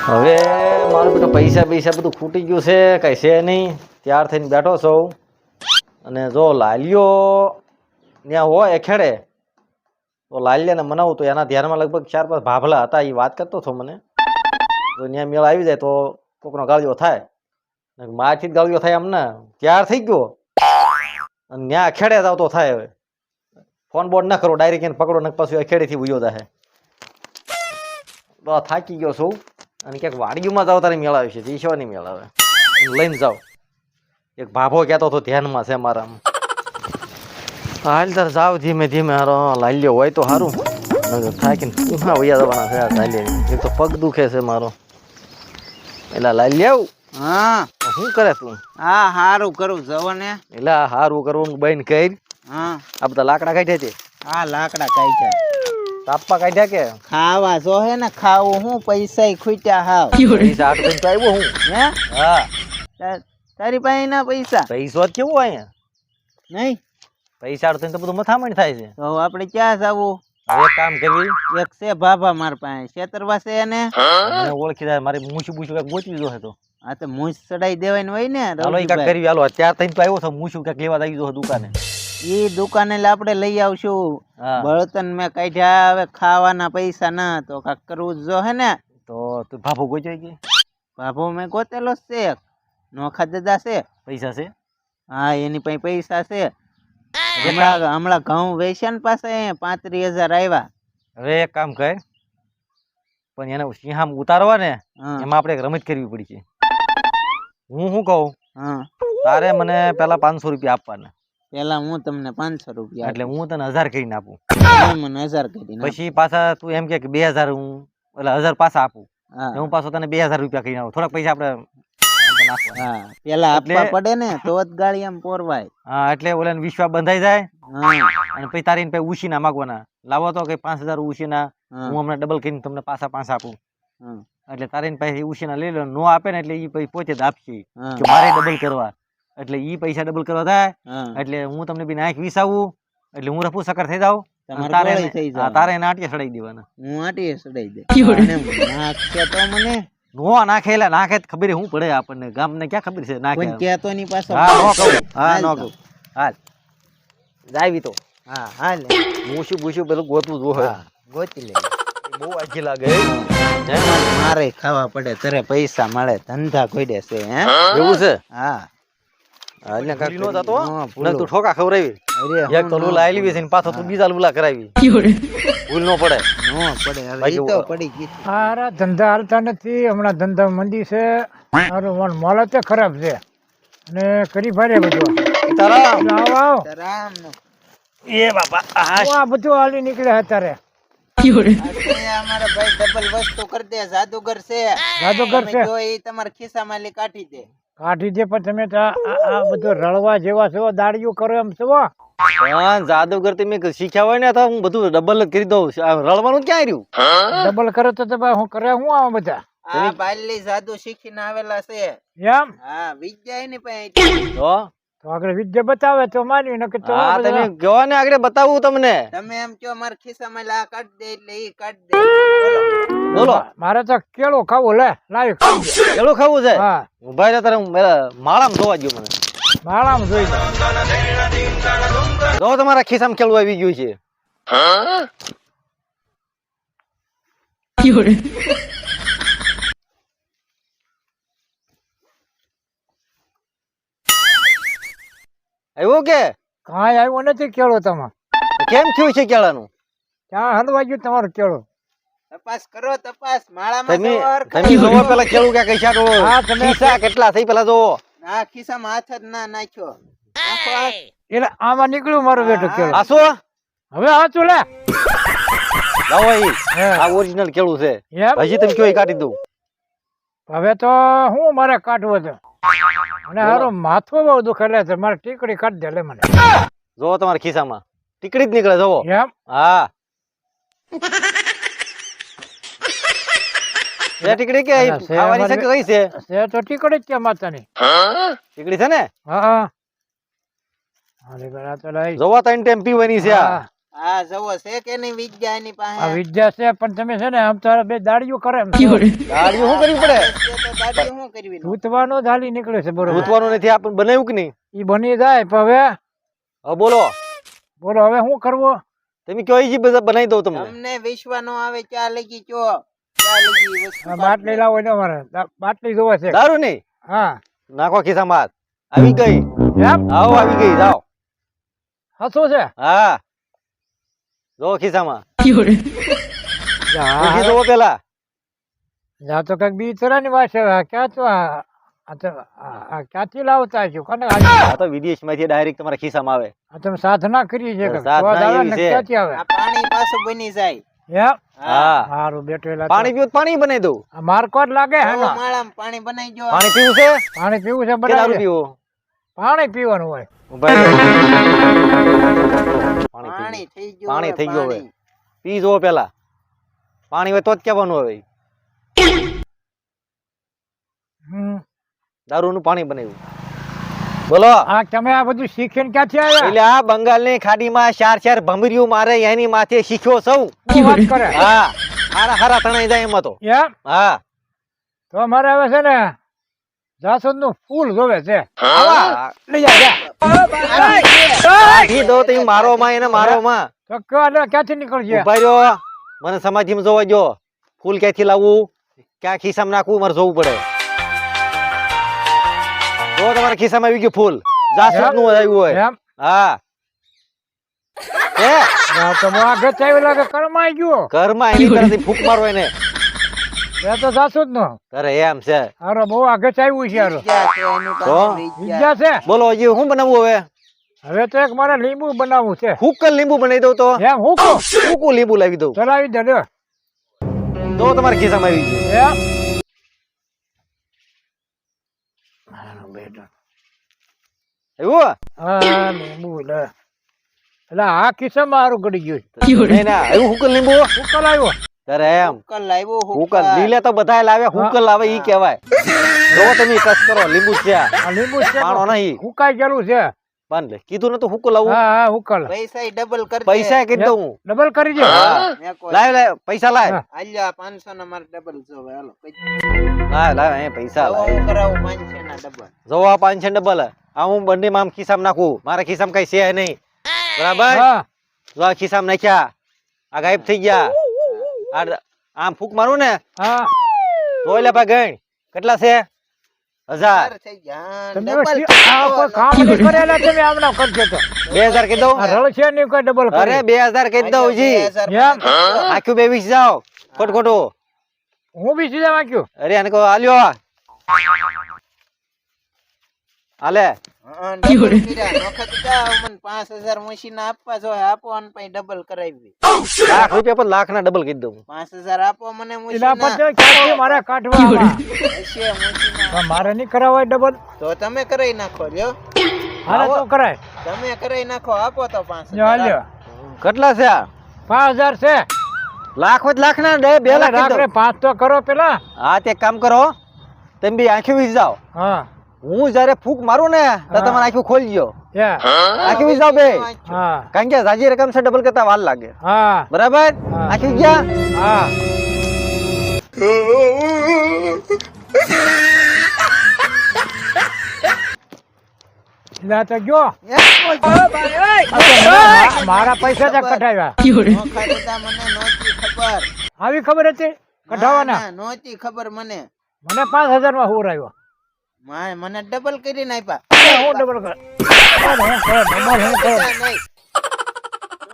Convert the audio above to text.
હવે મારું બેટો પૈસા બધું ખૂટી ગયું છે, કઈ છે નહીં. તૈયાર થઈને બેઠો છું અને જો લાલિયો ત્યાં હોય ખેડે તો લાલિયાને મનાવું તો એના ધ્યાનમાં લગભગ 4-5 ભાભલા હતા. એ વાત કરતો હતો મને. તો ત્યાં મેળ આવી જાય તો કોકનો ગાળિયો થાય, મારથી જ ગાળિયો થાય. એમને તૈયાર થઈ ગયો અને ત્યાં ખેડે જાવ તો થાય. હવે ફોન બોર્ડ ના કરો, ડાયરેક્ટ એને પકડો ને પાછું ખેડેથી ઉયો જાય. તો થાકી ગયો છું અને ક્યાંક વાડીઓમાં જાવ તારે મેળ આવશે. ઈશ્વર નહીં મેળ આવે, લઈને જાવ. એક ભાભો કહેતો હતો ધ્યાનમાં છે મારા. હાલ તાર જાવ ધીમે ધીમે. હારો લાલ્યો હોય તો સારું. થાકીને ટૂંકા વૈયા જવાના છે. લાલ્યા એક તો પગ દુખે છે મારો. એટલે લાલ્યા હા શું કરે તું? હા હારું કરું જવો ને. એટલે હારું કરવાનું બંધ કરી. હા આ બધા લાકડા કાઢ્યા છે. હા લાકડા કાઢ્યા. તાપા કાઢ્યા કે ખાવા જો હે ને ખાવું હું પૈસા ખૂટ્યા હાવ. પૈસા આઠ તો આવ્યો હું. હે હા તારી પાસે ના પૈસા પૈસો જ કેવું અહીંયા નહીં. પૈસા આઠ તો બધું મથામણ થાય છે. તો આપણે ક્યાં જવું? હવે કામ કરવી. એક છે ભાભા માર પાસે છેતરવા છે એને ઓળખી જાય. મારે મૂછું બૂછું કઈક ગોતવી જો તો. આ તો મૂછ ચડાઈ દેવાની હોય ને. હાલો એ કાંઈક કરવી. હાલો અત્યાર થઈને તો આવ્યો છો. મૂછું કઈક લેવા આવી જો દુકાને. ઈ દુકાને આપણે લઈ આવશું. હા. બળતણ મેં કાઢ્યા. હવે ખાવાના પૈસા ના તો કાક કરવું જો હે ને. તો તું ભાભો ગોચવાઈ ગઈ. ભાભો મેં ગોતેલો છે. નોખા દાદા છે. પૈસા છે. હા એની પાસે પૈસા છે. હમણાં ઘઉં વેચાણ પાસે 35,000 આવ્યા. હવે એક કામ કર, પણ એને સિંહામ ઉતારવા ને હા. એમાં આપણે એક રમત કરવી પડી છે. હું શું કહું, હા તારે મને પેલા 500 રૂપિયા આપવાના. પેલા હું તમને 500 રૂપિયા એટલે હું તને 1000 કરીને આપું. આપું. મને 1000 કરી નાખો. પછી પાછા તું એમ કે 2000 હું એટલે 1000 પાછા આપું. હા હું પાછો તને 2000 રૂપિયા કરીને આવું. થોડાક પૈસા આપણે નાખવાના. હા પેલા આપવા એટલે- પડે ને તો જ ગાડી આમ પોરવાય. હા એટલે ઓલાને વિશ્વાસ બંધાઈ જાય. હા અને પછી તારી પાસે ઉછીના માગવાના. લાવો તો કે 5000 ઉછીના હા. હું હમણાં ડબલ કરીને તમને પાછા 5 આપું. હા. એટલે તારી પાસે ઉછીના લઈ લો. નો આપે ને એટલે એ પછી પોતે જ આપશે હા. કે મારે ડબલ કરવા. એટલે ઈ પૈસા ડબલ કરવા થાય. હા. એટલે હું તમને બી નાખ વિસાવું. એટલે હું રફુ સકર થઈ જાઉં. તમારે તારે ગોળી થઈ જાય. તારે એને આટીએ સડાઈ દેવાના. હું આટીએ સડાઈ દે. અને નાખશે તો મને નો નાખે એટલે નાખે તો ખબર શું પડે આપણને. ગામને ક્યાં ખબર છે નાખે. કોઈ કહેતો નહીં પાછો. હા નો કહું. હા હાલ નો તો. કહું. હાલ જાવી તો. હા હાલ મૂછું બૂછું પેલું ગોતવું જોહે. ગોતી લે. બહુ આજી લાગે. હે? મારે ખાવા પડે ત્યારે પૈસા મળે. ધંધા ખોડે છે હે. એવું છે. હા હા, એટલે કાંઈ નો જાતો. નો, ને ભૂલો. તું ઠોકા ખવડાવી. અરે એક તો લુલા આલી છે ને પાછો તું બીજા લુલા કરાવી. ભૂલ નો પડે. નો પડે. હવે બાકી ઈ તો પડી ગઈ. હારા ધંધા હાલતા નથી. હમણાં ધંધા મંદી છે. મારું મોલત ખરાબ છે અને કરી ભારે બધું. સીતારામ. આવ આવ. રામ નો. એ બાપા આ હું આ બધું હાલી નીકળ્યા અત્યારે. અમારા ભાઈ ડબલ વસ્તુ કરી દે. જાદુગર છે. જાદુગર તમે છે. જો ઈ તમારા ખિસ્સામાં લી કાઢી દે. કાઢી દે પણ તમે તો આ બધું રળવા જેવા છો. દાડિયું કરો એમ છો. હા જાદુગર તમે શીખ્યા હોય ને તો હું બધું ડબલ જ કરી દઉં. આ રળવાનું ક્યાં રહ્યું? ડબલ કરો તો તમે હું કરે હું આવા બધા આ બાયલી જાદુ શીખીને આવેલા છે. એમ હા વિદ્યા એની પાસે. તો તો આગળ વિદ્યા બતાવે તો માનવી નકર તો હા બધા- તમે કહો ને આગળ બતાવું તમને. તમે એમ કયો મારા ખિસ્સામાં લા કાઢ દે એટલે ઈ કાઢ દે. બોલો. બોલો મારે તો કેળું ખાવું લે લાવી ખાવું. કેળું ખાવું છે. હા ઉભા રહ્યા તારે હું માળામાં જોવા ગયો મને. માળામાં જોઈ લે. જો તમારા ખિસ્સામાં કેળું આવી ગયું છે. આવ્યું કે કાંઈ આવ્યું નથી કેળું તમે. કેમ થયું છે કેળાનું? ક્યાં હલવા ગયું તમારું કેળું? તપાસ કરો તપાસ. માળામાં તમે સવાર તમે જોવો પેલા કેળું ક્યાં કઈ છાંટો. હા, તમે- ખિસ્સા કેટલા થઈ પેલા જોવો. આ ખિસ્સામાં હાથ જ ના નાખ્યો. નાખો હાથ. એટલે આમાં નીકળ્યું મારું બેટું કેળું. આસો હવે સાચું લે. લાવો ઈ. હે. આ ઓરિજિનલ કેળું છે. એમ હજી તમે કયો ઈ કાઢી દઉં. હવે તો હું મારે કાઢવું છે અને હારું માથું બહુ દુખેલે છે. મારે ટીકડી કાઢી દે લે મને. જોવો તમારા ખિસ્સામાં ટીકડી જ નીકળે જોવો. એમ હા એ ટીકડી કે હા, છે ખાવાની છે કે કઈ છે? છે તો ટીકડી જ છે માતાની. ટીકડી છે ને. હા હારી ગળા તો લઈ. જોવો ત્રણ ટાઈમ પીવાની છે આ. આ હા જવો છે કે નહીં વિદ્યા એની આ પાસે વિદ્યા છે પણ તમે છે ને આમ તારા બે દાડીઓ કરે એમ ગાડીઓ શું કરવી પડે છે તો દાઢી શું કરવી નો? ભૂતવાનો જ હાલી નીકળે છે બરોબર ભૂતવાનું નથી આપણને બનાવ્યું કે નહીં ઈ બની જાય પણ હવે હવે બોલો બોલો હવે શું કરવું તમે કયો ઈ બધા બનાવી દઉં તમને તમને વિશ્વા નો આવે ચા લગી ચો ચા લગી વસ્તુ આ બાટલી લાવો ને અમારે બાટલી જોવે છે દારૂ નહીં હા નાખો ખિસ્સામાં હાથ. આવી ગઈ એમ આવો આવી ગઈ જાઓ હસું છે હા જો ખિસ્સામાં જા ખુશી જોવો પેલા જા તો કઈક બી તરાની વાત છે આ ક્યાં તો આ ક્યાંથી લાવતા છો કોને આ તો વિદેશમાંથી ડાયરેક્ટ તમારા ખિસ્સામાં આવે આ તમે સાધના કરી છે કે સાધના સ્વાદ આવે એવી ને છે. ક્યાંથી આવે આ પાણી પાછું બની જાય એમ હા સારું બેઠેલા પાણી પીવું તો પાણી બનાવી દઉં આ મારકોટ લાગે હે ને માળામાં પાણી બનાવી જો પાણી પીવું છે પાણી પીવું છે કે દારૂ બધા પીવું પાણી પીવાનું હોય ઉભા રહો. પાણી પાણી પીવું. થઈ ગયું પાણી હવે, થઈ ગયું હવે પાણી. પી જુઓ પેલા પાણી હોય તો જ કહેવાનું હવે હમ. દારૂનું પાણી બનાવ્યું બોલો આ તમે આ બધું શીખીને ક્યાંથી આવ્યા એટલે આ બંગાળની ખાડીમાં ચાર ભમરીઓ મારે એની માથે શીખ્યો સૌ શું વાત કરે હા હારા હારા તણાઈ જાય એમાં તો એમ હા તો અમારે હવે છે ને જાસૂદ નું ફૂલ જોવે છે આવા લઈ જા કાઢી દો તો ઈ મારો માં એને મારો માં તો કયો એટલે ક્યાંથી નીકળશે ઉભા રહ્યો મને સમાધિમાં જોવા જો ફૂલ ક્યાંથી લાવવું ક્યાં ખિસ્સામાં નાખવું મારે જોવું પડે જો તમારા ખિસ્સામાં આવી ગયું ફૂલ જાસૂદ નું આવ્યું હોય એમ હા એ આ તો બહુ આગળ ચાવી લાગે કરમાઈ ગયો ઘરમાં એની તરફથી ફૂંક મારો એને એ તો જાસૂદ નો અરે એમ છે હારો બહુ આગળ ચાવ્યું છે હારો વિદ્યા છે એની પાસે તો? વિદ્યા. વિદ્યા છે બોલો હજી શું બનાવવું હવે હવે તો એક મારે લીંબુ બનાવવું છે હુક્કલ લીંબુ બનાવી દઉં તો એમ હું કહું હુકું લીંબુ લાવી દઉં ચલાવી દે લ્યો. તો તમારા ખિસ્સામાં આવી ગયું એમ એવું હા લીંબુ લે એટલે આ ખિસ્સામાં હારું ગળી ગયું નહીં ના એવું હુકલ લીંબુ શું કલાવ્યો અરે એમ હુક્કલ લાવ્યો, હુકલ હુક્કલ. લીલે તો બધા લાવે હુકલ આવે ઈ કહેવાય જો તમે કસ કરો લીંબુ છે આ. આ લીંબુ છે પાણો નહીં હુકાઈ ગયેલું છે પણ લે કીધું નતું હુકલ લાવું હા હા હુકલ પૈસા ડબલ કરી પૈસા કહી દઉં હું. ડબલ કરી દે લાવ લાવ પૈસા લાવ હા. હાલ્યો 500 ના મારે ડબલ જોવે હાલો લાવ લાવ એ પૈસા લાવ હું કરાવું 500 ના ડબલ જો આ 500 ડબલ આ હું બંને માં ખિસ્સામાં નાખું મારા ખિસ્સામાં કઈ છે નહીં બરાબર હા જો આ ખિસ્સામાં નાખ્યા આ ગાયબ થઈ ગયા આ આમ ફૂક મારું ને હા જોઈ લે ભાઈ ગણ કેટલા છે 1000 થઈ ગયા તમે ડબલ આ કોઈ કામ નહીં કરેલા તમે આમના કરશે તો 2000 કહી દઉં આ રળ છે નહીં કોઈ ડબલ અરે 2000 કહી દઉં જી એમ આખું બે વીસ જાઓ ખોટ ખોટું હું બી સીધા વાંચ્યું અરે આને કહો આલ્યો હાલે ડબલ કર્યા નોખા તો જાઓ, મને 5000 મશીન આપવા જો આપો અને પછી ડબલ કરાવી લાખ રૂપિયા પર લાખ ના ડબલ કહી દઉં 5000 આપો મને એના મશીન પર ક્યાંથી મારે કાઢવા આવા? હશે મશીન પણ મારે નહીં કરાવાય ડબલ તો તમે કરાઈ નાખો લ્યો હારે તો કરાય તમે કરાઈ નાખો આપો તો 5000 જો હાલ્યો કેટલા છે આ 5000 છે લાખ હોય તો લાખ ના 2 લાખ કહી રાત્રે દઉં 5 તો કરો પેલા હા તે એક કામ કરો તમે બી આંખી વીસ જાઓ હા હું જયારે ફૂક મારું ને તો તમારે આંખી ખોલી ગયો યા આંખી વીસ જાઓ બે હા કારણ કે જાજી રકમ છે ડબલ કરતા વાર લાગે હા બરાબર હા. આંખી ગયા હા લા તો જો મારા પૈસા તો કઢાવ્યા નોખા દીધા મને નહોતી ખબર આવી ખબર હતી કઢાવવાના ના, નહોતી ખબર મને મને 5000 માં હું આવ્યો મને ડબલ કરીને આપ્યા હું ડબલ કર ડબલ હું કર નહીં